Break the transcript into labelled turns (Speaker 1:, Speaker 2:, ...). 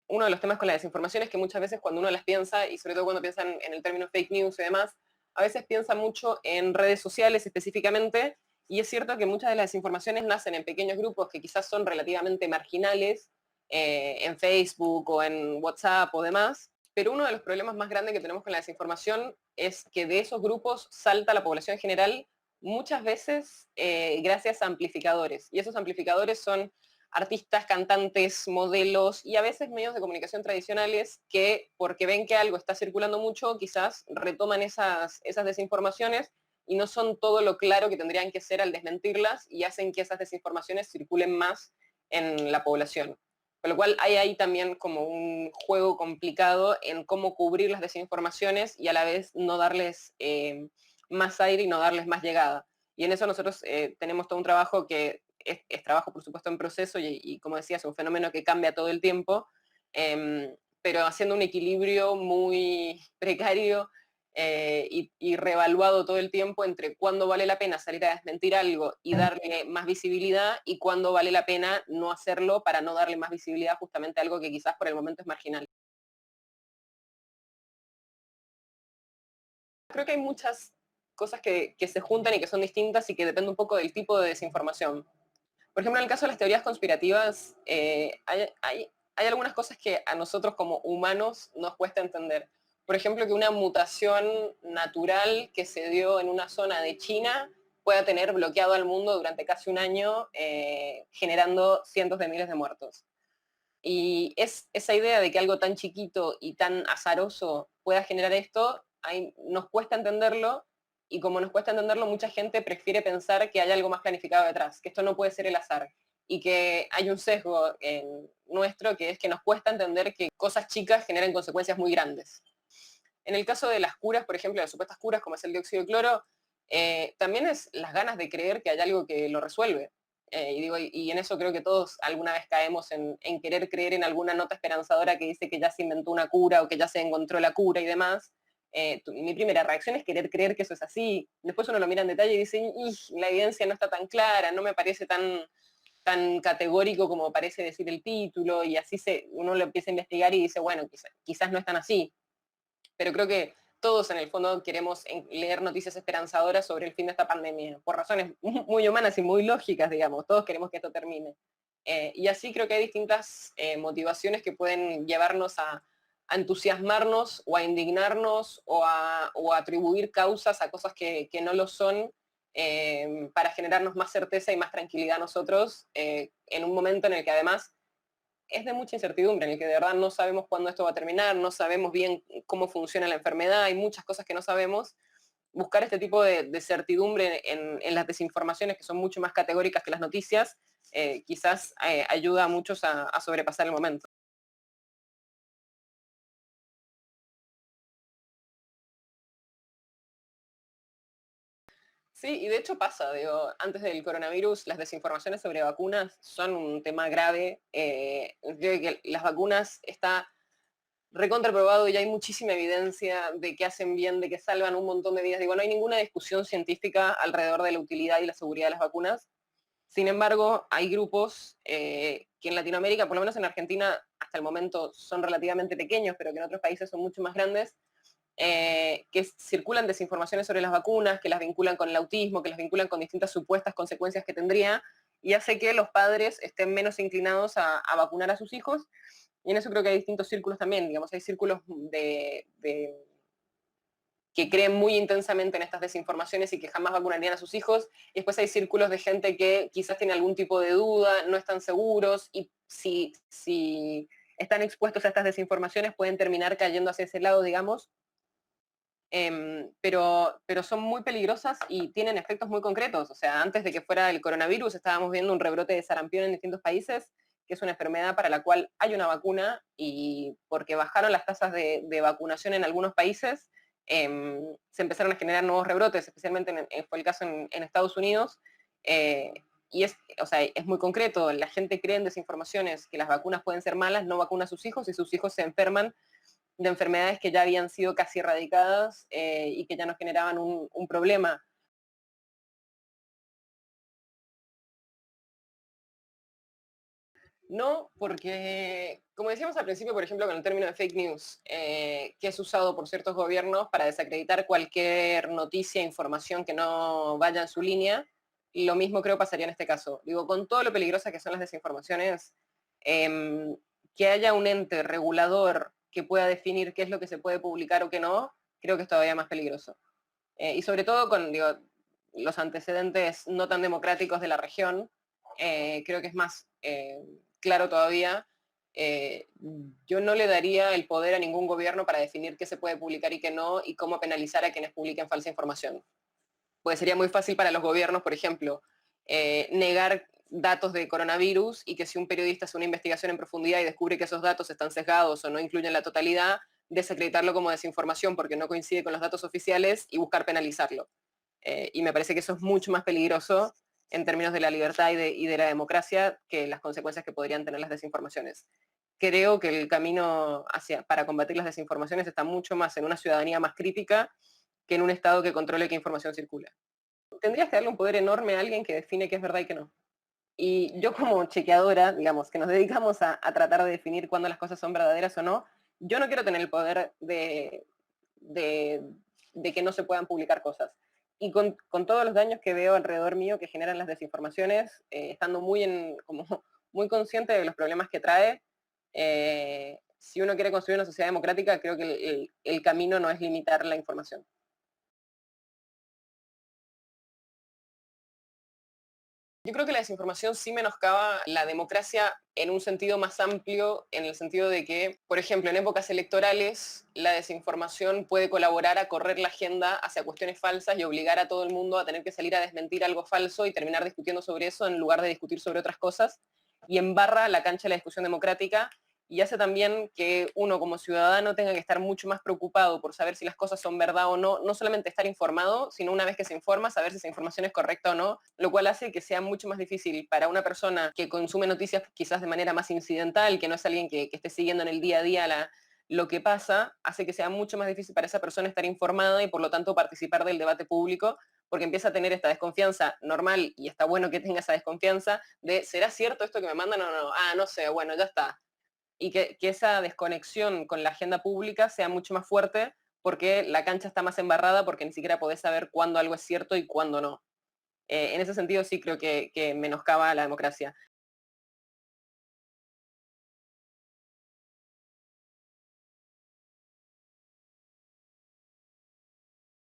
Speaker 1: uno de los temas con la desinformación es que muchas veces cuando uno las piensa, y sobre todo cuando piensan en el término fake news y demás, a veces piensa mucho en redes sociales específicamente, y es cierto que muchas de las desinformaciones nacen en pequeños grupos que quizás son relativamente marginales, en Facebook o en WhatsApp o demás, pero uno de los problemas más grandes que tenemos con la desinformación es que de esos grupos salta la población general muchas veces gracias a amplificadores, y esos amplificadores son artistas, cantantes, modelos y a veces medios de comunicación tradicionales que, porque ven que algo está circulando mucho, quizás retoman esas desinformaciones y no son todo lo claro que tendrían que ser al desmentirlas y hacen que esas desinformaciones circulen más en la población. Con lo cual hay ahí también como un juego complicado en cómo cubrir las desinformaciones y a la vez no darles más aire y no darles más llegada. Y en eso nosotros tenemos todo un trabajo que es trabajo, por supuesto, en proceso y, como decía, es un fenómeno que cambia todo el tiempo, pero haciendo un equilibrio muy precario y reevaluado todo el tiempo entre cuándo vale la pena salir a desmentir algo y darle más visibilidad y cuándo vale la pena no hacerlo para no darle más visibilidad justamente a algo que quizás por el momento es marginal. Creo que hay muchas cosas que se juntan y que son distintas y que depende un poco del tipo de desinformación. Por ejemplo, en el caso de las teorías conspirativas, hay algunas cosas que a nosotros como humanos nos cuesta entender. Por ejemplo, que una mutación natural que se dio en una zona de China pueda tener bloqueado al mundo durante casi un año, generando cientos de miles de muertos. Y es esa idea de que algo tan chiquito y tan azaroso pueda generar esto, nos cuesta entenderlo, y como nos cuesta entenderlo, mucha gente prefiere pensar que hay algo más planificado detrás, que esto no puede ser el azar, y que hay un sesgo en nuestro que es que nos cuesta entender que cosas chicas generen consecuencias muy grandes. En el caso de las curas, por ejemplo, las supuestas curas como es el dióxido de cloro, también es las ganas de creer que hay algo que lo resuelve. Y en eso creo que todos alguna vez caemos en querer creer en alguna nota esperanzadora que dice que ya se inventó una cura o que ya se encontró la cura y demás. Mi primera reacción es querer creer que eso es así. Después uno lo mira en detalle y dice, la evidencia no está tan clara, no me parece tan categórico como parece decir el título, y así uno lo empieza a investigar y dice, bueno, quizás no es tan así, pero creo que todos en el fondo queremos leer noticias esperanzadoras sobre el fin de esta pandemia, por razones muy humanas y muy lógicas, digamos, todos queremos que esto termine. Y así creo que hay distintas motivaciones que pueden llevarnos a entusiasmarnos o a indignarnos o a atribuir causas a cosas que no lo son, para generarnos más certeza y más tranquilidad a nosotros, en un momento en el que además es de mucha incertidumbre, en el que de verdad no sabemos cuándo esto va a terminar, no sabemos bien cómo funciona la enfermedad, hay muchas cosas que no sabemos. Buscar este tipo de certidumbre en las desinformaciones, que son mucho más categóricas que las noticias, quizás ayuda a muchos a sobrepasar el momento. Sí, y de hecho pasa, digo, antes del coronavirus, las desinformaciones sobre vacunas son un tema grave. Creo que las vacunas está recontraprobado y hay muchísima evidencia de que hacen bien, de que salvan un montón de vidas. Digo, no hay ninguna discusión científica alrededor de la utilidad y la seguridad de las vacunas. Sin embargo, hay grupos que en Latinoamérica, por lo menos en Argentina, hasta el momento son relativamente pequeños, pero que en otros países son mucho más grandes, que circulan desinformaciones sobre las vacunas, que las vinculan con el autismo, que las vinculan con distintas supuestas consecuencias que tendría, y hace que los padres estén menos inclinados a vacunar a sus hijos. Y en eso creo que hay distintos círculos también, digamos, hay círculos que creen muy intensamente en estas desinformaciones y que jamás vacunarían a sus hijos, y después hay círculos de gente que quizás tiene algún tipo de duda, no están seguros, y si están expuestos a estas desinformaciones pueden terminar cayendo hacia ese lado, digamos, pero son muy peligrosas y tienen efectos muy concretos. O sea, antes de que fuera el coronavirus estábamos viendo un rebrote de sarampión en distintos países, que es una enfermedad para la cual hay una vacuna, y porque bajaron las tasas de vacunación en algunos países, se empezaron a generar nuevos rebrotes, especialmente fue el caso en Estados Unidos. eh, y o sea, es muy concreto, la gente cree en desinformaciones, que las vacunas pueden ser malas, no vacuna a sus hijos y sus hijos se enferman de enfermedades que ya habían sido casi erradicadas, y que ya no generaban un problema. No, porque, como decíamos al principio, por ejemplo, con el término de fake news, que es usado por ciertos gobiernos para desacreditar cualquier noticia, información que no vaya en su línea, y lo mismo creo pasaría en este caso. Digo, con todo lo peligrosas que son las desinformaciones, em, que haya un ente regulador que pueda definir qué es lo que se puede publicar o qué no, creo que es todavía más peligroso. Y sobre todo con, digo, los antecedentes no tan democráticos de la región, creo que es más claro todavía. eh, yo no le daría el poder a ningún gobierno para definir qué se puede publicar y qué no, y cómo penalizar a quienes publiquen falsa información. Pues sería muy fácil para los gobiernos, por ejemplo, negar datos de coronavirus y que si un periodista hace una investigación en profundidad y descubre que esos datos están sesgados o no incluyen la totalidad, desacreditarlo como desinformación porque no coincide con los datos oficiales y buscar penalizarlo. Y me parece que eso es mucho más peligroso en términos de la libertad y de la democracia que las consecuencias que podrían tener las desinformaciones. Creo que el camino para combatir las desinformaciones está mucho más en una ciudadanía más crítica que en un Estado que controle qué información circula. Tendrías que darle un poder enorme a alguien que define qué es verdad y qué no. Y yo como chequeadora, digamos, que nos dedicamos a tratar de definir cuándo las cosas son verdaderas o no, yo no quiero tener el poder de, de que no se puedan publicar cosas. Y con todos los daños que veo alrededor mío que generan las desinformaciones, estando como, muy consciente de los problemas que trae, si uno quiere construir una sociedad democrática, creo que el camino no es limitar la información. Yo creo que la desinformación sí menoscaba la democracia en un sentido más amplio, en el sentido de que, por ejemplo, en épocas electorales, la desinformación puede colaborar a correr la agenda hacia cuestiones falsas y obligar a todo el mundo a tener que salir a desmentir algo falso y terminar discutiendo sobre eso en lugar de discutir sobre otras cosas, y embarra la cancha de la discusión democrática y hace también que uno como ciudadano tenga que estar mucho más preocupado por saber si las cosas son verdad o no, no solamente estar informado, sino una vez que se informa, saber si esa información es correcta o no, lo cual hace que sea mucho más difícil para una persona que consume noticias quizás de manera más incidental, que no es alguien que esté siguiendo en el día a día lo que pasa, hace que sea mucho más difícil para esa persona estar informada y por lo tanto participar del debate público, porque empieza a tener esta desconfianza normal, y está bueno que tenga esa desconfianza de, ¿será cierto esto que me mandan o no? Ah, no sé, bueno, ya está, y que esa desconexión con la agenda pública sea mucho más fuerte porque la cancha está más embarrada porque ni siquiera podés saber cuándo algo es cierto y cuándo no. En ese sentido sí creo que menoscaba la democracia.